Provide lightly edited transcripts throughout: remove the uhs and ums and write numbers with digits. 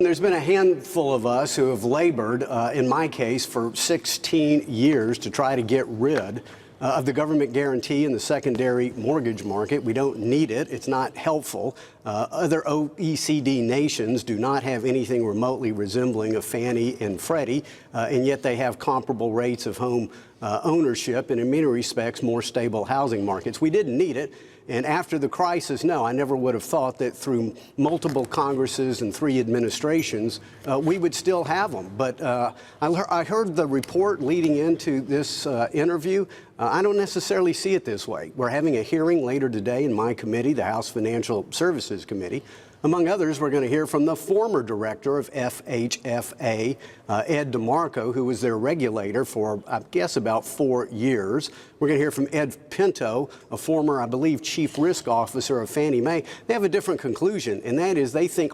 There's been a handful of us who have labored, in my case, for 16 years to try to get rid of the government guarantee in the secondary mortgage market. We don't need it. It's not helpful. Other OECD nations do not have anything remotely resembling a Fannie and Freddie, and yet they have comparable rates of home ownership and, in many respects, more stable housing markets. We didn't need it. And after the crisis, no, I never would have thought that through multiple Congresses and 3 administrations, we would still have them. But I heard the report leading into this interview. I don't necessarily see it this way. We're having a hearing later today in my committee, the House Financial Services Committee. Among others, we're going to hear from the former director of FHFA, Ed DeMarco, who was their regulator for, I guess, about 4 years. We're going to hear from Ed Pinto, a former, I believe, chief risk officer of Fannie Mae. They have a different conclusion, and that is they think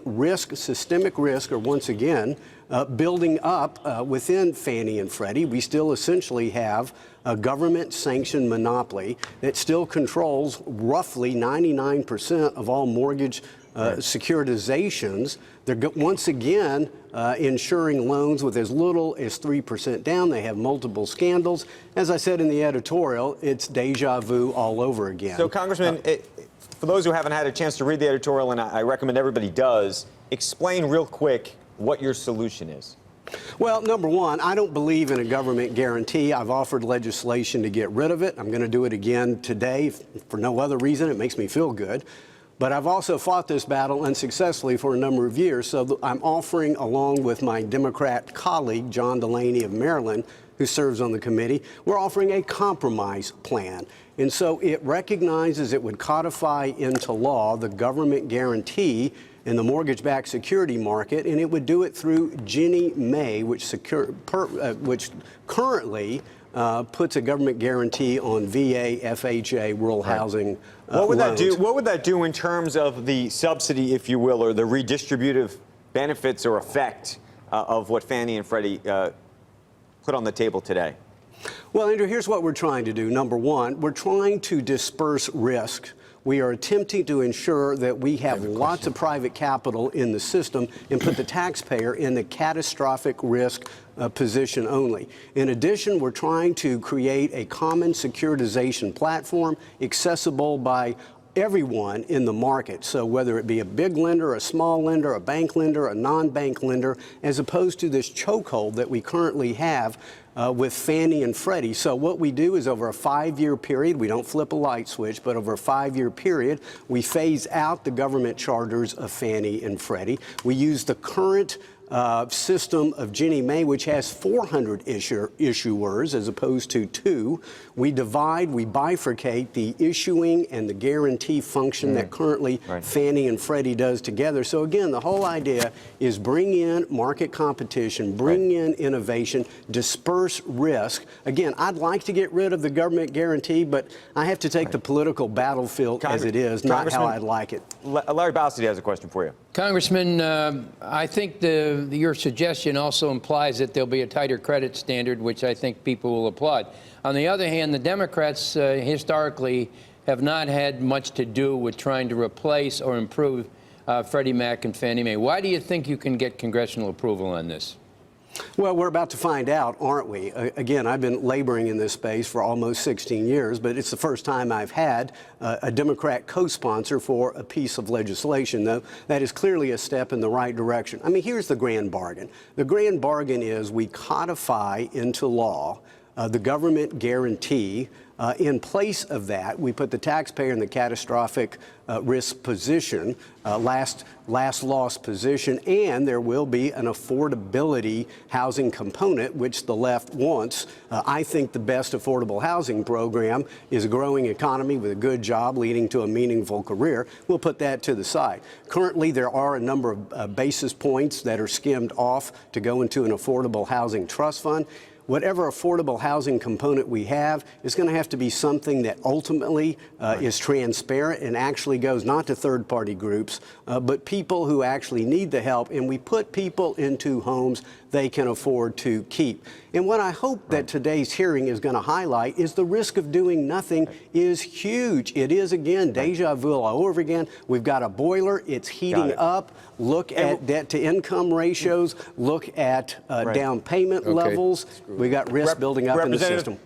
systemic risk, are once again building up within Fannie and Freddie. We still essentially have a government-sanctioned monopoly that still controls roughly 99% of all mortgage securitizations. They're once again insuring loans with as little as 3% down. They have multiple scandals. As I said in the editorial, it's deja vu all over again. So, Congressman, for those who haven't had a chance to read the editorial, and I recommend everybody does, explain real quick what your solution is. Well, number one, I don't believe in a government guarantee. I've offered legislation to get rid of it. I'm going to do it again today for no other reason. It makes me feel good. But I've also fought this battle unsuccessfully for a number of years. So I'm offering, along with my Democrat colleague, John Delaney of Maryland, who serves on the committee, we're offering a compromise plan. And so it recognizes it would codify into law the government guarantee in the mortgage-backed security market, and it would do it through Ginnie Mae, which currently puts a government guarantee on VA, FHA, rural housing What would loans. that do? What would that do in terms of the subsidy, if you will, or the redistributive benefits or effect of what Fannie and Freddie put on the table today? Well, Andrew, here's what we're trying to do. Number one, we're trying to disperse risk. We are attempting to ensure that we have lots of private capital in the system and put the taxpayer in the catastrophic risk position only. In addition, we're trying to create a common securitization platform accessible by everyone in the market. So whether it be a big lender, a small lender, a bank lender, a non-bank lender, as opposed to this chokehold that we currently have with Fannie and Freddie. So what we do is over a 5-year period, we don't flip a light switch, but over a 5-year period, we phase out the government charters of Fannie and Freddie. We use the current system of Ginnie Mae, which has 400 issuers as opposed to 2. We divide, we bifurcate the issuing and the guarantee function that currently Fannie and Freddie does together. So again, the whole idea is bring in market competition, bring in innovation, disperse risk. Again, I'd like to get rid of the government guarantee, but I have to take the political battlefield as it is, not how I'd like it. Larry Bowsity has a question for you. Congressman, I think your suggestion also implies that there'll be a tighter credit standard, which I think people will applaud. On the other hand, the Democrats historically have not had much to do with trying to replace or improve Freddie Mac and Fannie Mae. Why do you think you can get congressional approval on this? Well, we're about to find out, aren't we? Again, I've been laboring in this space for almost 16 years, but it's the first time I've had a Democrat co-sponsor for a piece of legislation, though. That is clearly a step in the right direction. I mean, here's the grand bargain. The grand bargain is we codify into law the government guarantee. In place of that, we put the taxpayer in the catastrophic risk position, last loss position, and there will be an affordability housing component, which the left wants. I think the best affordable housing program is a growing economy with a good job leading to a meaningful career. We'll put that to the side. Currently, there are a number of basis points that are skimmed off to go into an affordable housing trust fund. whatever affordable housing component we have is going to have to be something that ultimately is transparent and actually goes not to third-party groups, but people who actually need the help, and we put people into homes they can afford to keep. And what I hope that today's hearing is going to highlight is the risk of doing nothing is huge. It is, again, deja vu all over again. We've got a boiler. It's heating up. Look at debt-to-income ratios. Look at down payment levels. We got risk building up in the system.